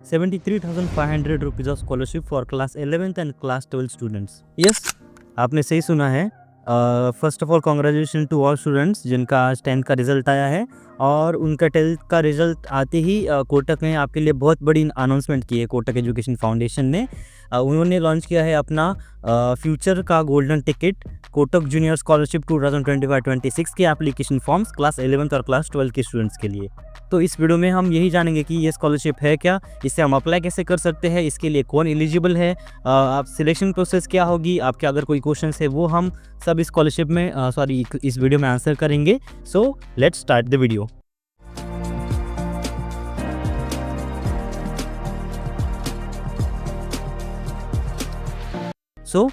73,500 rupees of scholarship for class 11th and class 12 students. Yes, आपने सही सुना है। First of all congratulation to all students जिनका आज 10th का रिजल्ट आया है, और उनका 12th का रिजल्ट आते ही कोटक ने आपके लिए बहुत बड़ी अनाउंसमेंट की है। कोटक एजुकेशन फाउंडेशन ने उन्होंने लॉन्च किया है अपना फ्यूचर का golden ticket, Kotak junior scholarship 2025-26 के एप्लीकेशन फॉर्म्स क्लास 11th और क्लास 12 के स्टूडेंट्स के लिए। तो इस वीडियो में हम यही जानेंगे कि ये स्कॉलरशिप है क्या, इसे हम अप्लाई कैसे कर सकते हैं, इसके लिए कौन एलिजिबल है, आप सिलेक्शन प्रोसेस क्या होगी, आपके अगर कोई क्वेश्चन है वो हम सब इस स्कॉलरशिप में इस वीडियो में आंसर करेंगे। So let's start the video. So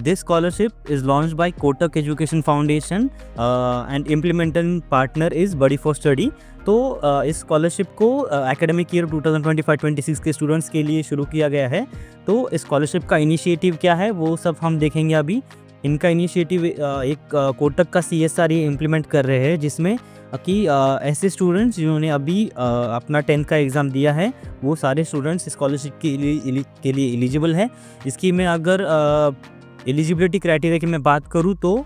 this scholarship is launched by Kotak Education Foundation and implementing partner is Buddy for Study। तो इस स्कॉलरशिप को एकेडमिक ईयर 2025-26 के स्टूडेंट्स के लिए शुरू किया गया है। तो इस स्कॉलरशिप का इनिशिएटिव क्या है वो सब हम देखेंगे अभी। इनका इनिशिएटिव एक कोटक का CSR ये इम्प्लीमेंट कर रहे हैं, जिसमें कि ऐसे स्टूडेंट्स जिन्होंने अभी अपना 10th का एग्ज़ाम दिया है वो सारे स्टूडेंट्स स्कॉलरशिप के लिए एलिजिबल है। इसकी मैं अगर एलिजिबिलिटी क्राइटेरिया की मैं बात करूँ तो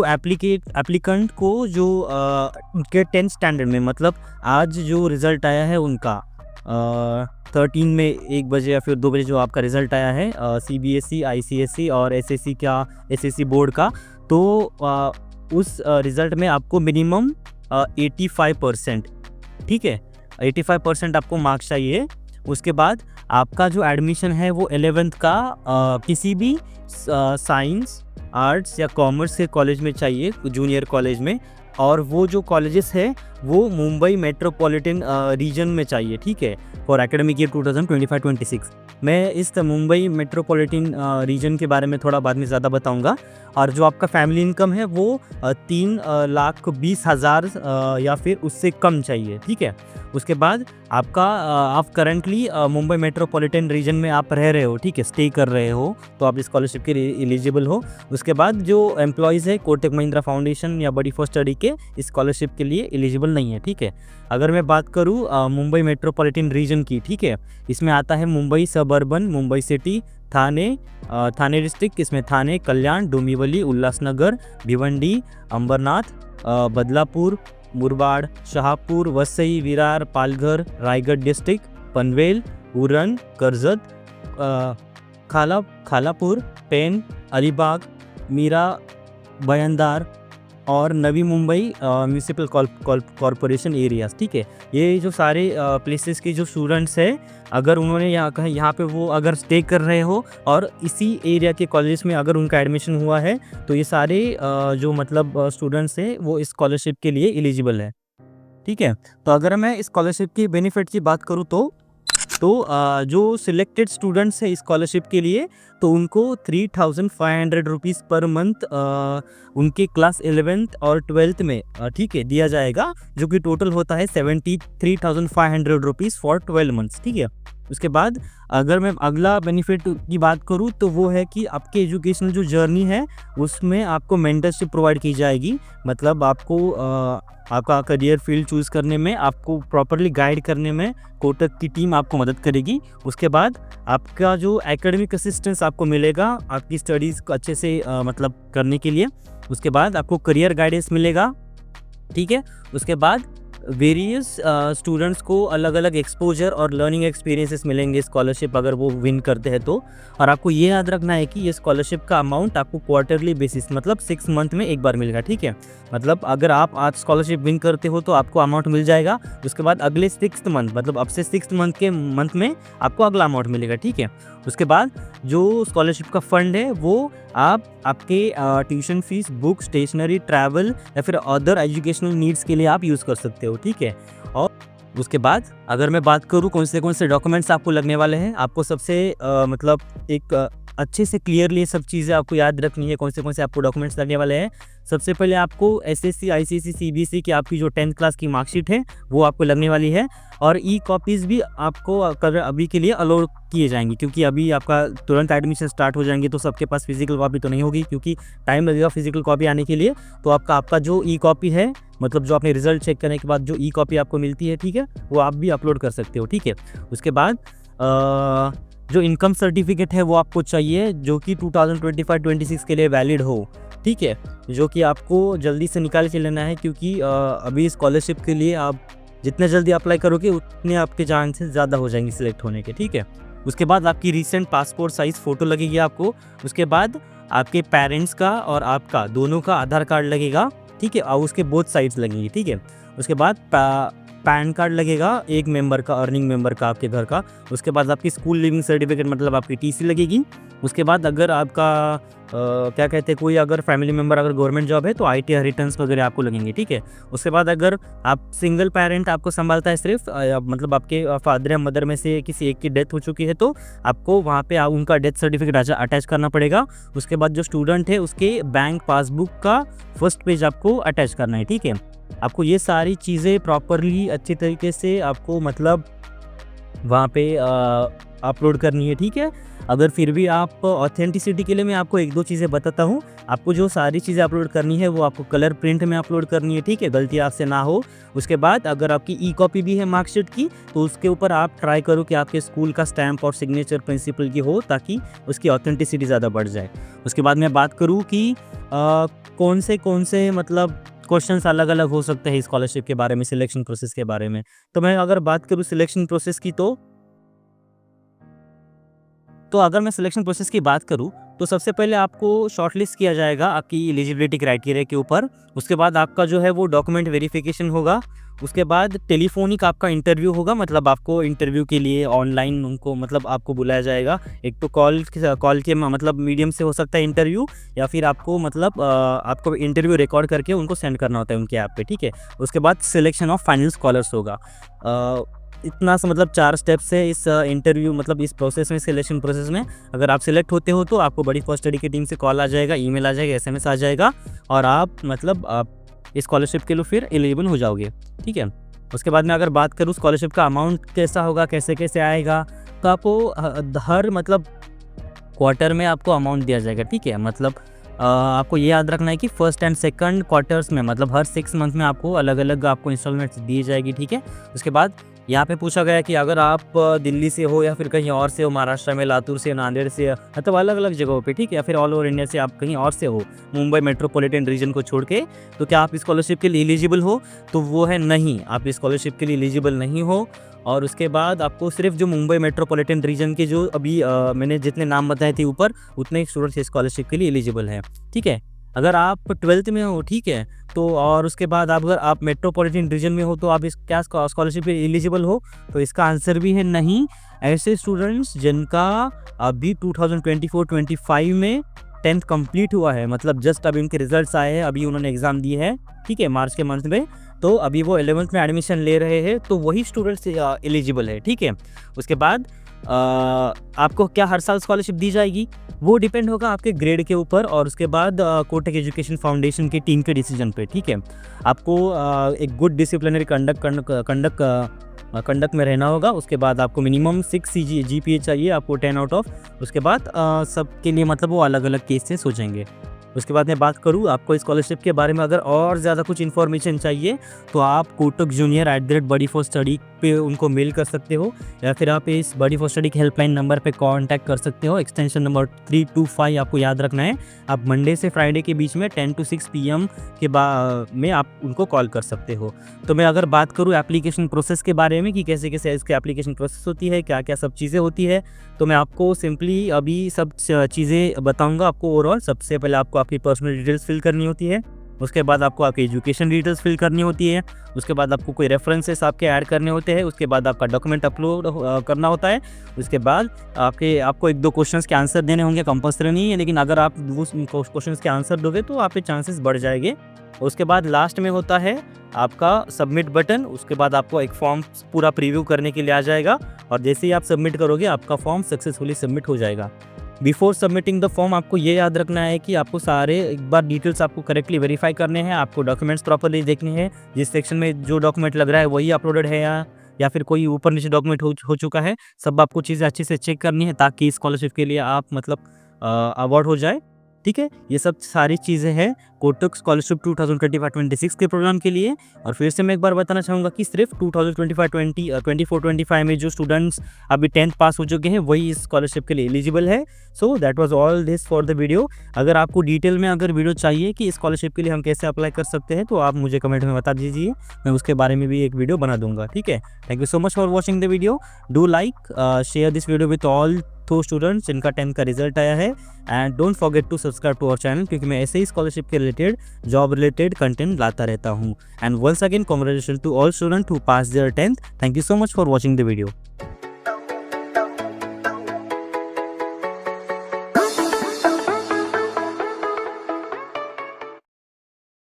एप्लीकेंट को जो उनके 10th स्टैंडर्ड में, मतलब आज जो रिज़ल्ट आया है उनका 13 में 1 बजे या फिर 2 बजे जो आपका रिज़ल्ट आया है CBSE, ICSE और SSC बोर्ड का, तो उस रिज़ल्ट में आपको मिनिमम 85%, ठीक है, 85% आपको मार्क्स चाहिए। उसके बाद आपका जो एडमिशन है वो 11th का किसी भी साइंस, आर्ट्स या कॉमर्स के कॉलेज में चाहिए, जूनियर कॉलेज में, और वो जो कॉलेजेस है वो मुंबई मेट्रोपॉलिटन रीजन में चाहिए, ठीक है, फॉर एकेडमिक ईयर 2025-26। मैं इस मुंबई मेट्रोपॉलिटन रीजन के बारे में थोड़ा बाद में ज़्यादा बताऊंगा। और जो आपका फैमिली इनकम है वो 3,20,000 या फिर उससे कम चाहिए, ठीक है। उसके बाद आपका आप करंटली मुंबई मेट्रोपॉलिटन रीजन में आप रह रहे हो, ठीक है, स्टे कर रहे हो, तो आप स्कॉलरशिप के लिए एलिजिबल हो। उसके बाद जो एम्प्लॉयज़ है कोटक महिंद्रा फाउंडेशन या बडी फॉर स्टडी के स्कॉलरशिप के लिए एलिजिबल नहीं है, ठीक है। अगर मैं बात करूँ मुंबई मेट्रोपॉलिटन रीजन की, ठीक है, इसमें आता है मुंबई सबर्बन, मुंबई सिटी, थाने डिस्ट्रिक्ट, इसमें थाने, कल्याण, डोंबिवली, उल्लासनगर, भिवंडी, अंबरनाथ, बदलापुर, मुरबाड, शाहपुर, वसई, विरार, पालघर, रायगढ़ डिस्ट्रिक्ट, पनवेल, उरण, कर्जत, खालापुर, पेन, अलीबाग, मीरा, बयानदार और Navi Mumbai municipal corporation areas, ठीक है। ये जो सारे प्लेसेस के जो स्टूडेंट्स हैं, अगर उन्होंने यहाँ पे वो अगर स्टे कर रहे हो और इसी एरिया के कॉलेज में अगर उनका एडमिशन हुआ है, तो ये सारे जो मतलब स्टूडेंट्स हैं वो इस स्कॉलरशिप के लिए एलिजिबल है, ठीक है। तो अगर मैं इस स्कॉलरशिप की बेनिफिट की बात करूँ तो जो सिलेक्टेड स्टूडेंट्स है स्कॉलरशिप के लिए, तो उनको 3,500 रुपीज़ पर मंथ उनके क्लास 11th और 12th में, ठीक है, दिया जाएगा, जो कि टोटल होता है 73,500 रुपीज़ फॉर 12 मंथ्स, ठीक है। उसके बाद अगर मैं अगला बेनिफिट की बात करूँ तो वो है कि आपके एजुकेशनल जो जर्नी है उसमें आपको मेंटरशिप प्रोवाइड की जाएगी। मतलब आपको आपका करियर फील्ड चूज़ करने में, आपको प्रॉपरली गाइड करने में कोटक की टीम आपको मदद करेगी। उसके बाद आपका जो एकेडमिक असिस्टेंस आपको मिलेगा आपकी स्टडीज़ को अच्छे से मतलब करने के लिए। उसके बाद आपको करियर गाइडेंस मिलेगा, ठीक है। उसके बाद वेरियस स्टूडेंट्स को अलग अलग एक्सपोजर और लर्निंग एक्सपीरियंसेस मिलेंगे स्कॉलरशिप अगर वो विन करते हैं तो। और आपको ये याद रखना है कि ये स्कॉलरशिप का अमाउंट आपको क्वार्टरली बेसिस, मतलब 6 मंथ में एक बार मिलेगा, ठीक है। मतलब अगर आप आज स्कॉलरशिप विन करते हो तो आपको अमाउंट मिल जाएगा, उसके बाद अगले 6th मंथ, मतलब अब से 6th मंथ में आपको अगला अमाउंट मिलेगा, ठीक है। उसके बाद जो स्कॉलरशिप का फंड है वो आपके tuition fees, book, stationery, travel या फिर अदर एजुकेशनल नीड्स के लिए आप यूज़ कर सकते हो, ठीक है। और उसके बाद अगर मैं बात करूँ कौन से डॉक्यूमेंट्स आपको लगने वाले हैं, आपको सबसे मतलब एक अच्छे से क्लियरली ये सब चीज़ें आपको याद रखनी है, कौन से आपको डॉक्यूमेंट्स लगने वाले हैं। सबसे पहले आपको एसएससी, आईसीएसई, सीबीएसई की आपकी जो 10th क्लास की मार्कशीट है वो आपको लगने वाली है, और ई कॉपीज़ भी आपको अभी के लिए अलाउ किए जाएंगे, क्योंकि अभी आपका तुरंत एडमिशन स्टार्ट हो जाएंगे तो सबके पास फिजिकल कॉपी तो नहीं होगी, क्योंकि टाइम लगेगा फिजिकल कॉपी आने के लिए। तो आपका जो ई कॉपी है, मतलब जो आपने रिजल्ट चेक करने के बाद जो ई कॉपी आपको मिलती है, ठीक है, वो आप भी अपलोड कर सकते हो, ठीक है। उसके बाद जो इनकम सर्टिफिकेट है वो आपको चाहिए, जो कि 2025-26 के लिए वैलिड हो, ठीक है, जो कि आपको जल्दी से निकाल के लेना है, क्योंकि अभी स्कॉलरशिप के लिए आप जितने जल्दी अप्लाई करोगे उतने आपके चांसेस ज़्यादा हो जाएंगे सिलेक्ट होने के, ठीक है। उसके बाद आपकी रीसेंट पासपोर्ट साइज़ फ़ोटो लगेगी आपको। उसके बाद आपके पेरेंट्स का और आपका दोनों का आधार कार्ड लगेगा, ठीक है, और उसके बोथ साइड्स लगेंगी, ठीक है। उसके बाद पैन कार्ड लगेगा एक मेंबर का, अर्निंग मेंबर का आपके घर का। उसके बाद आपकी स्कूल लिविंग सर्टिफिकेट, मतलब आपकी टीसी लगेगी। उसके बाद अगर आपका क्या कहते हैं, कोई अगर फैमिली मेंबर अगर गवर्नमेंट जॉब है तो ITR रिटर्न्स वगैरह आपको लगेंगे, ठीक है। उसके बाद अगर आप सिंगल पेरेंट आपको संभालता है सिर्फ, मतलब आपके फादर या मदर में से किसी एक की डेथ हो चुकी है, तो आपको वहाँ पे उनका डेथ सर्टिफिकेट अटैच करना पड़ेगा। उसके बाद जो स्टूडेंट है उसके बैंक पासबुक का फर्स्ट पेज आपको अटैच करना है, ठीक है। आपको ये सारी चीज़ें प्रॉपरली अच्छी तरीके से आपको मतलब वहाँ पे अपलोड करनी है, ठीक है। अगर फिर भी आप ऑथेंटिसिटी के लिए मैं आपको 1-2 चीज़ें बताता हूँ। आपको जो सारी चीज़ें अपलोड करनी है वो आपको कलर प्रिंट में अपलोड करनी है, ठीक है, गलती आपसे ना हो। उसके बाद अगर आपकी ई कॉपी भी है मार्कशीट की, तो उसके ऊपर आप ट्राई करो कि आपके स्कूल का स्टैम्प और सिग्नेचर प्रिंसिपल की हो, ताकि उसकी ऑथेंटिसिटी ज़्यादा बढ़ जाए। उसके बाद मैं बात करूँ कि कौन से मतलब क्वेश्चंस अलग-अलग हो सकते हैं स्कॉलरशिप के बारे में, सिलेक्शन प्रोसेस के बारे में। तो मैं अगर बात करूँ सिलेक्शन प्रोसेस की, तो अगर मैं सिलेक्शन प्रोसेस की बात करूँ, तो सबसे पहले आपको शॉर्टलिस्ट किया जाएगा आपकी एलिजिबिलिटी क्राइटेरिया के ऊपर। उसके बाद आपका जो है वो डॉक्यूमेंट वेरिफिकेशन होगा। उसके बाद टेलीफोनिक आपका इंटरव्यू होगा, मतलब आपको इंटरव्यू के लिए ऑनलाइन उनको मतलब आपको बुलाया जाएगा। एक तो कॉल के मतलब मीडियम से हो सकता है इंटरव्यू, या फिर आपको मतलब आपको इंटरव्यू रिकॉर्ड करके उनको सेंड करना होता है उनके ऐप पे, ठीक है। उसके बाद सिलेक्शन ऑफ फाइनल स्कॉलर्स होगा। इतना सा मतलब 4 स्टेप्स है इस इंटरव्यू मतलब इस प्रोसेस में, सिलेक्शन प्रोसेस में। अगर आप सिलेक्ट होते हो तो आपको बड़ी फर्स्ट स्टडी की टीम से कॉल आ जाएगा, ईमेल आ जाएगा, SMS आ जाएगा, और आप मतलब आप स्कॉलरशिप के लिए फिर एलिजिबल हो जाओगे, ठीक है। उसके बाद में अगर बात करूँ स्कॉलरशिप का अमाउंट कैसा होगा, कैसे आएगा, तो आपको हर मतलब क्वार्टर में आपको अमाउंट दिया जाएगा, ठीक है। मतलब आपको ये याद रखना है कि फर्स्ट एंड सेकंड क्वार्टर्स में, मतलब हर 6 मंथ में आपको अलग-अलग आपको इंस्टॉलमेंट्स दी जाएगी, ठीक है। उसके बाद यहाँ पे पूछा गया है कि अगर आप दिल्ली से हो या फिर कहीं और से हो, महाराष्ट्र में लातूर से, नांदेड़ से, मतलब अलग-अलग जगहों पे, ठीक है, या फिर ऑल ओवर इंडिया से आप कहीं और से हो, मुंबई मेट्रोपॉलिटन रीजन को छोड़ के, तो क्या आप स्कॉलरशिप के लिए एलिजिबल हो? तो वो है नहीं, आप स्कॉलरशिप के लिए एलिजिबल नहीं हो। और उसके बाद आपको सिर्फ जो मुंबई मेट्रोपॉलिटन रीजन के जो अभी मैंने जितने नाम बताए थे ऊपर, उतने स्टूडेंट्स स्कॉलरशिप के लिए एलिजिबल हैं, ठीक है। अगर आप 12th में हो, ठीक है, तो और उसके बाद अगर आप मेट्रोपॉलिटन रीजन में हो तो आप इस क्या स्कॉलरशिप के एलिजिबल हो? तो इसका आंसर भी है नहीं। ऐसे स्टूडेंट्स जिनका अभी 2024-25 में 10th कंप्लीट हुआ है, मतलब जस्ट अभी उनके रिजल्ट्स आए हैं, अभी उन्होंने एग्ज़ाम दिए हैं, ठीक है, मार्च के मंथ में, तो अभी वो 11th में एडमिशन ले रहे हैं, तो वही स्टूडेंट्स एलिजिबल है, ठीक है। उसके बाद आपको क्या हर साल स्कॉलरशिप दी जाएगी? वो डिपेंड होगा आपके ग्रेड के ऊपर, और उसके बाद कोटक एजुकेशन फाउंडेशन की टीम के डिसीजन पे, ठीक है। आपको एक गुड डिसिप्लिनरी कंडक्ट में रहना होगा। उसके बाद आपको मिनिमम 6 GPA चाहिए आपको 10 आउट ऑफ। उसके बाद सबके लिए मतलब वो अलग अलग केसेस हो जाएंगे। उसके बाद मैं बात करूँ आपको स्कॉलरशिप के बारे में, अगर और ज़्यादा कुछ इन्फॉर्मेशन चाहिए तो आप Kotak junior @buddy for study पे उनको मेल कर सकते हो, या फिर आप इस बडी फॉर स्टडी के हेल्पलाइन नंबर पे कांटेक्ट कर सकते हो। एक्सटेंशन नंबर 325 आपको याद रखना है। आप मंडे से फ्राइडे के बीच में 10 to 6 PM के में आप उनको कॉल कर सकते हो। तो मैं अगर बात करूँ एप्लीकेशन प्रोसेस के बारे में कि कैसे कैसे इसकी एप्लीकेशन प्रोसेस होती है, क्या क्या सब चीज़ें होती है, तो मैं आपको सिंपली अभी सब चीज़ें बताऊँगा आपको ओवरऑल। सबसे पहले आपको आपकी पर्सनल डिटेल्स फिल करनी होती है। उसके बाद आपको आपकी एजुकेशन डिटेल्स फिल करनी होती है। उसके बाद आपको कोई रेफरेंसेस आपके ऐड करने होते हैं। उसके बाद आपका डॉक्यूमेंट अपलोड करना होता है। उसके बाद आपको 1-2 क्वेश्चंस के आंसर देने होंगे, कंपल्सरी नहीं है, लेकिन अगर आप उस क्वेश्चंस के आंसर दोगे तो आपके चांसेस बढ़ जाएंगे। उसके बाद लास्ट में होता है आपका सबमिट बटन। उसके बाद आपको एक फॉर्म पूरा प्रीव्यू करने के लिए आ जाएगा, और जैसे ही आप सबमिट करोगे आपका फॉर्म सक्सेसफुली सबमिट हो जाएगा। बिफोर सबमिटिंग द फॉर्म आपको ये याद रखना है कि आपको सारे एक बार डिटेल्स आपको करेक्टली वेरीफाई करने हैं, आपको डॉक्यूमेंट्स प्रॉपर्ली देखने हैं, जिस सेक्शन में जो डॉक्यूमेंट लग रहा है वही अपलोडेड है या फिर कोई ऊपर नीचे डॉक्यूमेंट हो चुका है, सब आपको चीज़ें अच्छे से चेक करनी है ताकि स्कॉलरशिप के लिए आप मतलब अवॉर्ड हो जाए। ठीक है, ये सब सारी चीज़ें हैं कोटक स्कॉलरशिप 2025-26 के प्रोग्राम के लिए। और फिर से मैं एक बार बताना चाहूँगा कि सिर्फ 2024-25 में जो स्टूडेंट्स अभी 10th पास हो चुके हैं वही इस स्कॉलरशिप के लिए एलिजिबल है। So that was all this for the video. अगर आपको डिटेल में अगर वीडियो चाहिए कि स्कॉलरशिप के लिए हम कैसे अप्लाई कर सकते हैं तो आप मुझे कमेंट में बता दीजिए, मैं उसके बारे में भी एक वीडियो बना दूंगा। ठीक है, thank you so much for watching the video. Do like share this video with all those students जिनका 10th का रिजल्ट आया है, and don't forget to subscribe to our channel क्योंकि मैं ऐसे ही स्कॉलरशिप के रिलेटेड जॉब रिलेटेड कंटेंट लाता रहता हूँ। And once again congratulation to all student who pass their 10th। Thank you so much for watching the video.